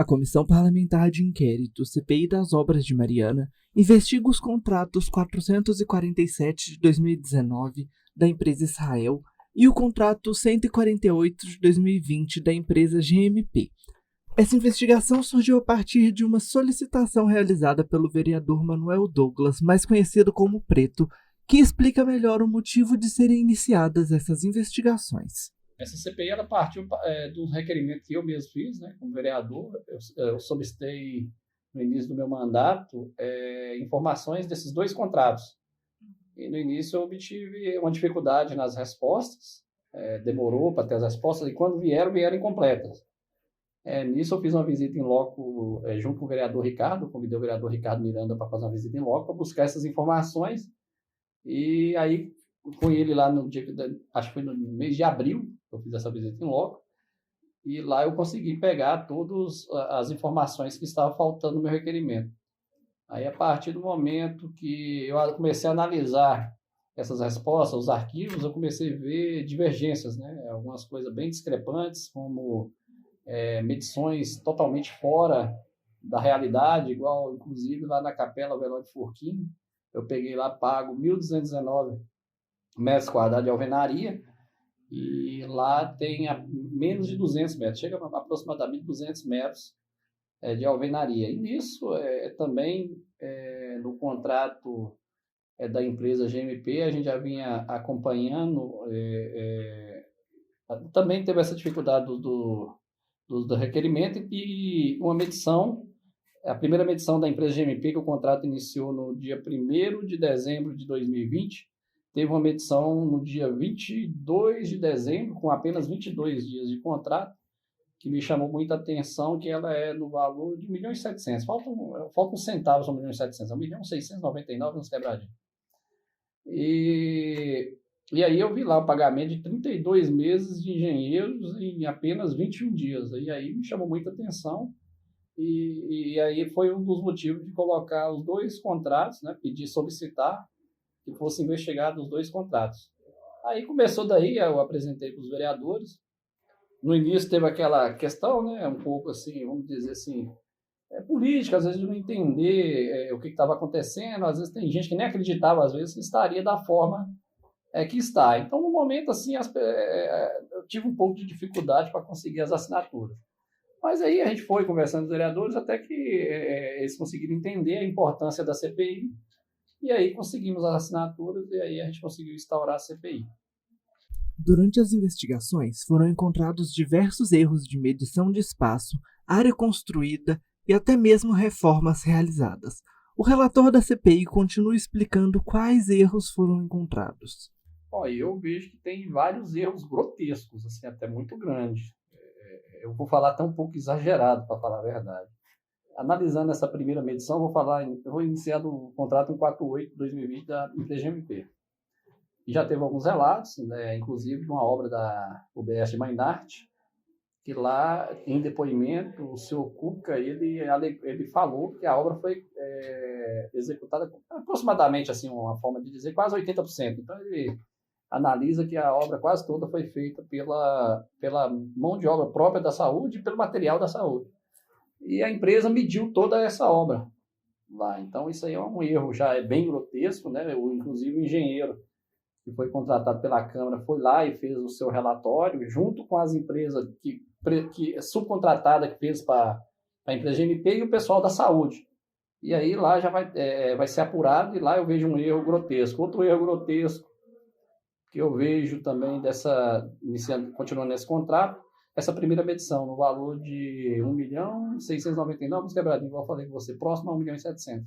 A Comissão Parlamentar de Inquérito (CPI) das Obras de Mariana investiga os contratos 447 de 2019 da empresa Israel e o contrato 148 de 2020 da empresa GMP. Essa investigação surgiu a partir de uma solicitação realizada pelo vereador Manuel Douglas, mais conhecido como Preto, que explica melhor o motivo de serem iniciadas essas investigações. Essa CPI ela partiu do requerimento que eu mesmo fiz, né, como vereador. Eu solicitei, no início do meu mandato, informações desses dois contratos. E no início eu obtive uma dificuldade nas respostas, demorou para ter as respostas, e quando vieram incompletas. Nisso eu fiz uma visita em loco junto com o vereador Ricardo, convidei o vereador Ricardo Miranda para fazer uma visita em loco, para buscar essas informações. E aí, com ele lá no dia, acho que foi no mês de abril, eu fiz essa visita em loco, e lá eu consegui pegar todas as informações que estavam faltando no meu requerimento. Aí, a partir do momento que eu comecei a analisar essas respostas, os arquivos, eu comecei a ver divergências, né? Algumas coisas bem discrepantes, como medições totalmente fora da realidade, igual, inclusive, lá na Capela Velório de Forquim, eu peguei lá, pago 1.219 metros quadrados de alvenaria, e lá tem menos de 200 metros, chega a aproximadamente 200 metros de alvenaria. E nisso, também, no contrato da empresa GMP, a gente já vinha acompanhando, também teve essa dificuldade do requerimento, e uma medição, a primeira medição da empresa GMP, que o contrato iniciou no dia 1º de dezembro de 2020, teve uma medição no dia 22 de dezembro, com apenas 22 dias de contrato, que me chamou muita atenção, que ela é no valor de 1.700.000. Faltam centavos para 1.700.000, 1.699.000 nos quebradinhos. E aí eu vi lá o pagamento de 32 meses de engenheiros em apenas 21 dias. E aí me chamou muita atenção. E aí foi um dos motivos de colocar os dois contratos, né, solicitar que fosse investigado os dois contratos. Aí começou daí, eu apresentei para os vereadores. No início teve aquela questão, né, um pouco assim, vamos dizer assim, política, às vezes de não entender o que estava acontecendo. Às vezes tem gente que nem acreditava, às vezes, que estaria da forma que está. Então, no momento, assim, eu tive um pouco de dificuldade para conseguir as assinaturas. Mas aí a gente foi conversando com os vereadores até que eles conseguiram entender a importância da CPI, e aí conseguimos as assinaturas, e aí a gente conseguiu instaurar a CPI. Durante as investigações, foram encontrados diversos erros de medição de espaço, área construída e até mesmo reformas realizadas. O relator da CPI continua explicando quais erros foram encontrados. Eu vejo que tem vários erros grotescos, assim, até muito grandes. Eu vou falar até um pouco exagerado, para falar a verdade. Analisando essa primeira medição, eu vou iniciar do contrato 148 de 2020 da empresa GMP. E já teve alguns relatos, né, inclusive de uma obra da UBS de Mainarte, que lá, em depoimento, o senhor Cuca, ele falou que a obra foi executada aproximadamente, assim, uma forma de dizer, quase 80%. Então, ele analisa que a obra quase toda foi feita pela mão de obra própria da saúde e pelo material da saúde. E a empresa mediu toda essa obra lá. Então, isso aí é um erro, já é bem grotesco, né? Inclusive, o engenheiro que foi contratado pela Câmara foi lá e fez o seu relatório, junto com as empresas subcontratada que fez para a empresa GMP e o pessoal da saúde. E aí lá já vai ser apurado, e lá eu vejo um erro grotesco. Outro erro grotesco que eu vejo também continuando nesse contrato, essa primeira medição, no valor de 1.699.000, uns quebradinhos, igual eu falei com você, próximo a 1.700.000.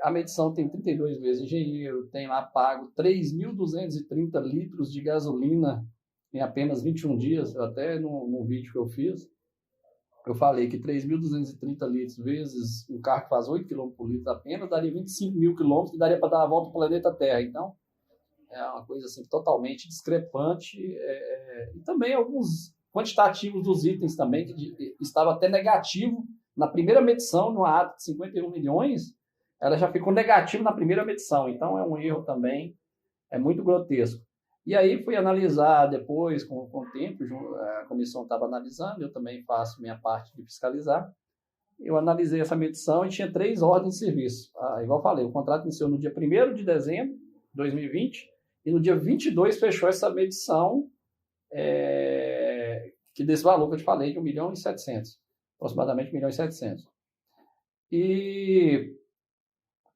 A medição tem 32 meses de engenheiro, tem lá pago 3.230 litros de gasolina em apenas 21 dias. Até no vídeo que eu fiz, eu falei que 3.230 litros vezes um carro que faz 8 km por litro apenas, daria 25.000 km, que daria para dar a volta ao planeta Terra. Então, é uma coisa assim, totalmente discrepante. E também alguns quantitativos dos itens também, que estava até negativo na primeira medição, numa ata de 51 milhões, ela já ficou negativa na primeira medição. Então, é um erro também, muito grotesco. E aí fui analisar depois, com o tempo, a comissão estava analisando, eu também faço minha parte de fiscalizar. Eu analisei essa medição e tinha 3 ordens de serviço. Igual eu falei, o contrato iniciou no dia 1º de dezembro de 2020 e no dia 22 fechou essa medição que desse valor que eu te falei, de 1.700.000, aproximadamente 1.700.000. E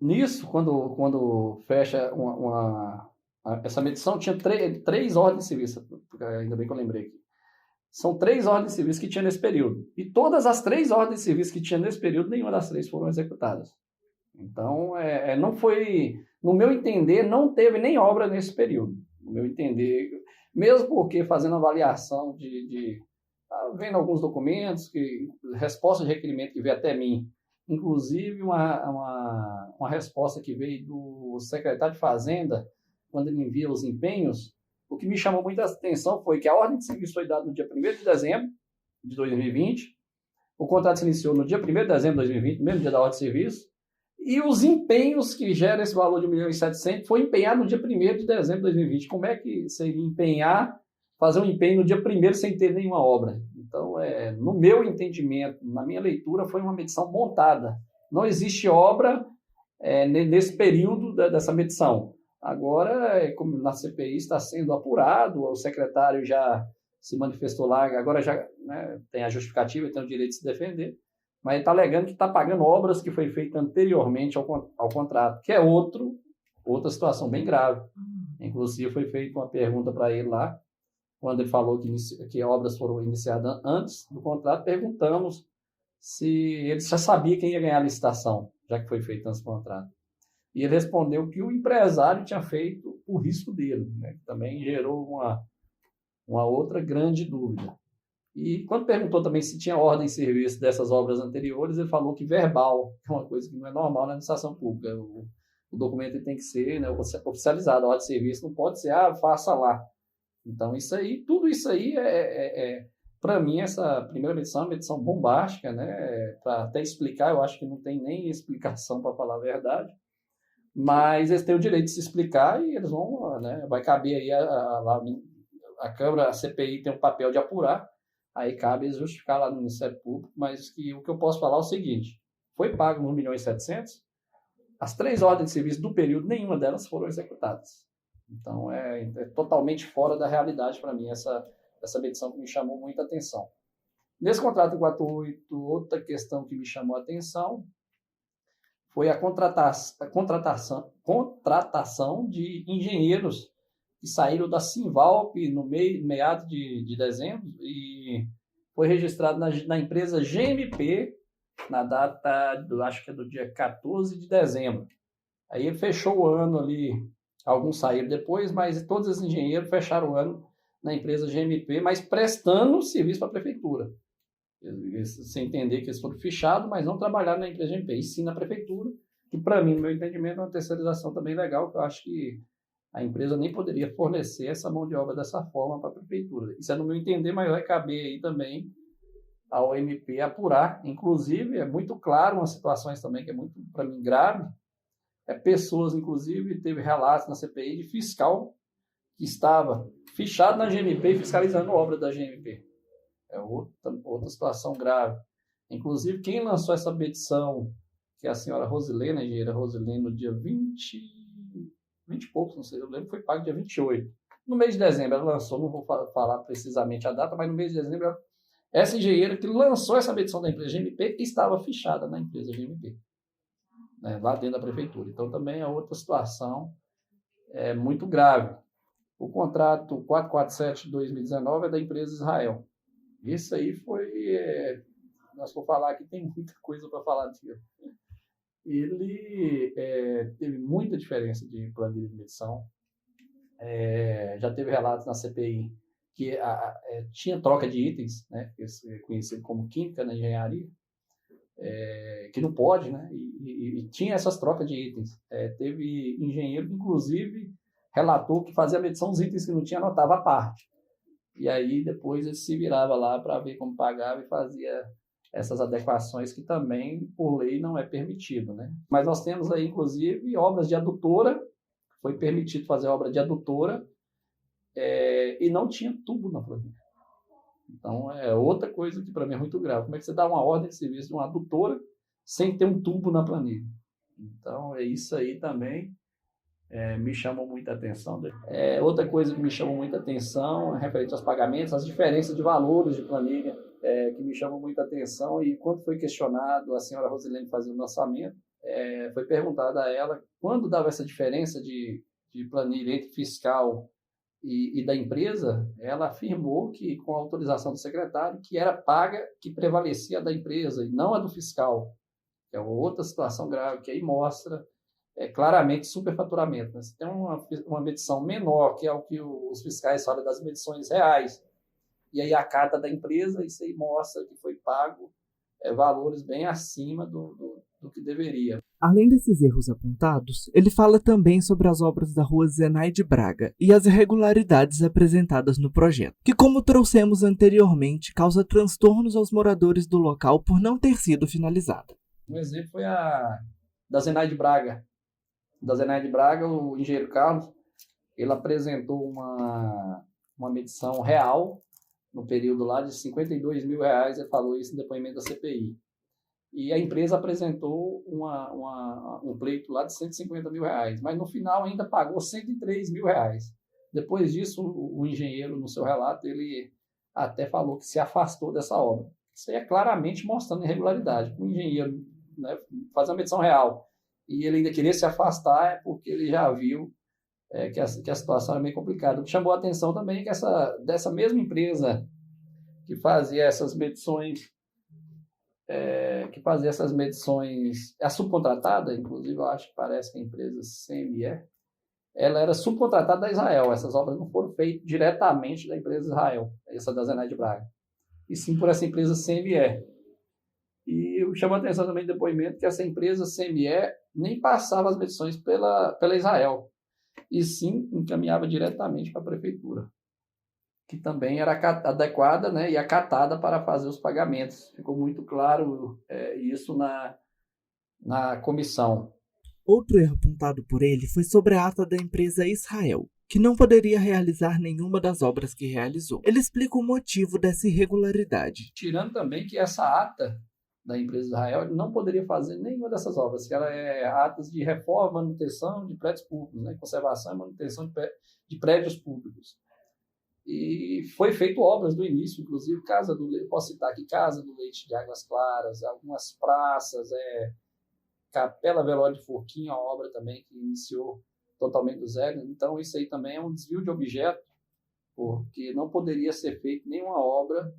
nisso, quando fecha essa medição, tinha 3 ordens de serviço, ainda bem que eu lembrei aqui. São 3 ordens de serviço que tinha nesse período. E todas as 3 ordens de serviço que tinha nesse período, nenhuma das 3 foram executadas. Então, não foi, no meu entender, não teve nem obra nesse período. No meu entender, mesmo porque fazendo avaliação vendo alguns documentos, resposta de requerimento que veio até mim, inclusive uma resposta que veio do secretário de Fazenda, quando ele envia os empenhos, o que me chamou muita atenção foi que a ordem de serviço foi dada no dia 1º de dezembro de 2020, o contrato se iniciou no dia 1º de dezembro de 2020, mesmo dia da ordem de serviço, e os empenhos que geram esse valor de 1.700.000 foi empenhado no dia 1º de dezembro de 2020. Como é que você iria fazer um empenho no dia 1º sem ter nenhuma obra? Então, no meu entendimento, na minha leitura, foi uma medição montada. Não existe obra nesse período dessa medição. Agora, como na CPI está sendo apurado, o secretário já se manifestou lá, agora já tem a justificativa e tem o direito de se defender, mas ele está alegando que está pagando obras que foi feita anteriormente ao contrato, que é outra situação bem grave. Inclusive, foi feita uma pergunta para ele lá, quando ele falou que obras foram iniciadas antes do contrato, perguntamos se ele já sabia quem ia ganhar a licitação, já que foi feito antes do contrato. E ele respondeu que o empresário tinha feito o risco dele, né? Que também gerou uma outra grande dúvida. E quando perguntou também se tinha ordem de serviço dessas obras anteriores, ele falou que verbal, que é uma coisa que não é normal na administração pública. O documento tem que ser, né, oficializado, a ordem de serviço não pode ser, faça lá. Então, tudo isso aí para mim, essa primeira medição é uma medição bombástica, né? Para até explicar, eu acho que não tem nem explicação, para falar a verdade. Mas eles têm o direito de se explicar e eles vão, né? Vai caber aí a Câmara, a CPI tem o papel de apurar, aí cabe eles justificar lá no Ministério Público, mas o que eu posso falar é o seguinte: foi pago 1.700.000, as 3 ordens de serviço do período, nenhuma delas foram executadas. Então, é totalmente fora da realidade para mim essa medição que me chamou muita atenção. Nesse contrato 48, outra questão que me chamou a atenção foi a contratação de engenheiros que saíram da Simvalp no meados de dezembro e foi registrado na empresa GMP na data, acho que é do dia 14 de dezembro. Aí ele fechou o ano ali, alguns saíram depois, mas todos os engenheiros fecharam o ano na empresa GMP, mas prestando serviço para a prefeitura. Sem entender que eles foram fichados, mas não trabalharam na empresa GMP, e sim na prefeitura, que para mim, no meu entendimento, é uma terceirização também legal, que eu acho que a empresa nem poderia fornecer essa mão de obra dessa forma para a prefeitura. Isso é no meu entender, mas vai caber aí também ao MP apurar. Inclusive, é muito claro umas situações também que é muito, para mim, grave. Pessoas, inclusive, teve relatos na CPI de fiscal que estava fichado na GMP e fiscalizando a obra da GMP. É outra situação grave. Inclusive, quem lançou essa petição, que é a senhora Rosilene, a engenheira Rosilene, no dia 20 e poucos, não sei, eu lembro, foi pago dia 28. No mês de dezembro ela lançou, não vou falar precisamente a data, mas no mês de dezembro, essa engenheira que lançou essa petição da empresa GMP estava fichada na empresa GMP, né, lá dentro da prefeitura. Então, também é outra situação muito grave. O contrato 447 de 2019 é da empresa Israel. Isso aí foi... nós vamos falar aqui, tem muita coisa para falar disso. Ele teve muita diferença de planilha de medição. Já teve relatos na CPI que tinha troca de itens, né, que é conhecido como química na engenharia, que não pode, né, e tinha essas trocas de itens. Teve engenheiro que, inclusive, relatou que fazia a medição dos itens que não tinha, anotava a parte. E aí, depois, ele se virava lá para ver como pagava e fazia essas adequações que também, por lei, não é permitido, né? Mas nós temos aí, inclusive, obras de adutora. Foi permitido fazer obra de adutora e não tinha tubo na planilha. Então, é outra coisa que para mim é muito grave. Como é que você dá uma ordem de serviço de uma adutora sem ter um tubo na planilha? Então, é isso aí também me chamou muita atenção. Outra coisa que me chamou muita atenção é referente aos pagamentos, as diferenças de valores de planilha, que me chamam muita atenção. E quando foi questionado, a senhora Rosilene fazia o lançamento, foi perguntado a ela quando dava essa diferença de planilha entre fiscal e da empresa. Ela afirmou que, com a autorização do secretário, que era paga que prevalecia a da empresa e não a do fiscal, que é outra situação grave, que aí mostra claramente superfaturamento. Né? Você tem uma medição menor, que é o que os fiscais falam das medições reais, e aí a carta da empresa, isso aí mostra que foi pago valores bem acima do que deveria. Além desses erros apontados, ele fala também sobre as obras da rua Zenaide Braga e as irregularidades apresentadas no projeto, que, como trouxemos anteriormente, causa transtornos aos moradores do local por não ter sido finalizada. Um exemplo foi a da Zenaide Braga. Da Zenaide Braga, o engenheiro Carlos, ele apresentou uma medição real no período lá de R$52 mil, ele falou isso no depoimento da CPI. E a empresa apresentou um pleito lá de R$150 mil, mas no final ainda pagou R$103 mil. Depois disso, o engenheiro, no seu relato, ele até falou que se afastou dessa obra. Isso aí é claramente mostrando irregularidade. O engenheiro, né, faz uma medição real e ele ainda queria se afastar, é porque ele já viu que a situação era meio complicada. O que chamou a atenção também é que dessa mesma empresa que fazia essas medições, a subcontratada, inclusive, eu acho que parece que a empresa CME, ela era subcontratada da Israel. Essas obras não foram feitas diretamente da empresa Israel, essa da Zenaide Braga, e sim por essa empresa CME. E chamou a atenção também no depoimento que essa empresa CME nem passava as medições pela Israel, e sim encaminhava diretamente para a prefeitura, que também era adequada, né, e acatada para fazer os pagamentos. Ficou muito claro isso na comissão. Outro erro apontado por ele foi sobre a ata da empresa Israel, que não poderia realizar nenhuma das obras que realizou. Ele explica o motivo dessa irregularidade. Tirando também que essa ata da empresa Israel não poderia fazer nenhuma dessas obras, que ela é atas de reforma, manutenção de prédios públicos, né, conservação e manutenção de prédios públicos. E foi feito obras do início, inclusive Casa do Leite, posso citar aqui, Casa do Leite de Águas Claras, algumas praças, Capela Velório de Forquinho, a obra também que iniciou totalmente do zero. Então isso aí também é um desvio de objeto, porque não poderia ser feita nenhuma obra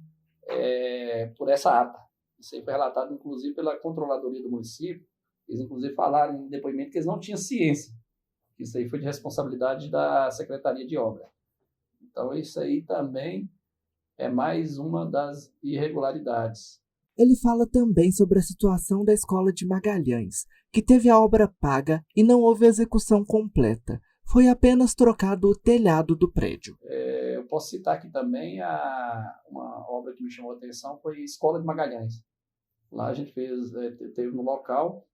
por essa ata. Isso aí foi relatado, inclusive, pela controladoria do município. Eles, inclusive, falaram em depoimento que eles não tinham ciência. Isso aí foi de responsabilidade da Secretaria de Obra. Então, isso aí também é mais uma das irregularidades. Ele fala também sobre a situação da Escola de Magalhães, que teve a obra paga e não houve execução completa. Foi apenas trocado o telhado do prédio. Eu posso citar aqui também uma obra que me chamou a atenção, foi a Escola de Magalhães. Lá a gente teve no local,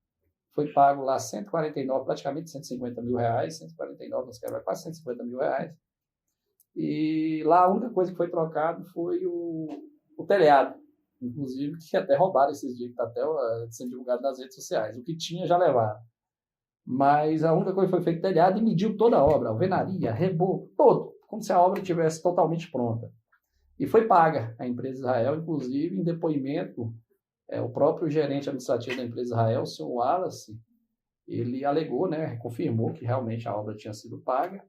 foi pago lá 149, praticamente 150 mil reais, 149, quase 150 mil reais. E lá a única coisa que foi trocado foi o telhado, inclusive, que até roubaram esses dias, que está até sendo divulgado nas redes sociais. O que tinha já levaram. Mas a única coisa que foi feito telhado e mediu toda a obra, alvenaria, reboco, todo, como se a obra estivesse totalmente pronta. E foi paga a empresa Israel, inclusive, em depoimento, o próprio gerente administrativo da empresa Israel, o senhor Wallace, ele alegou, né, confirmou que realmente a obra tinha sido paga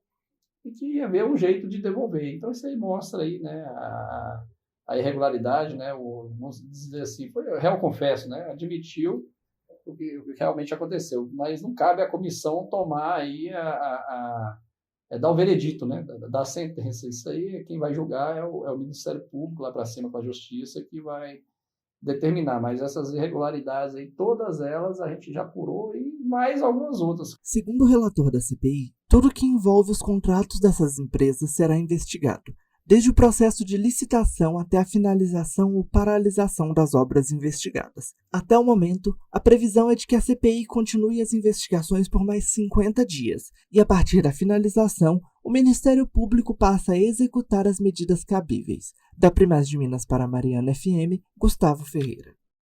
e que ia haver um jeito de devolver. Então isso aí mostra aí, né, a irregularidade, né, vamos dizer assim, foi réu confesso, né, admitiu o que realmente aconteceu, mas não cabe à comissão tomar aí dar o veredito, né, da sentença. Isso aí quem vai julgar é o Ministério Público lá para cima com a Justiça que vai determinar, mas essas irregularidades aí, todas elas a gente já apurou e mais algumas outras. Segundo o relator da CPI, tudo que envolve os contratos dessas empresas será investigado, desde o processo de licitação até a finalização ou paralisação das obras investigadas. Até o momento, a previsão é de que a CPI continue as investigações por mais 50 dias, e a partir da finalização, o Ministério Público passa a executar as medidas cabíveis. Da Primaz de Minas para a Mariana FM, Gustavo Ferreira.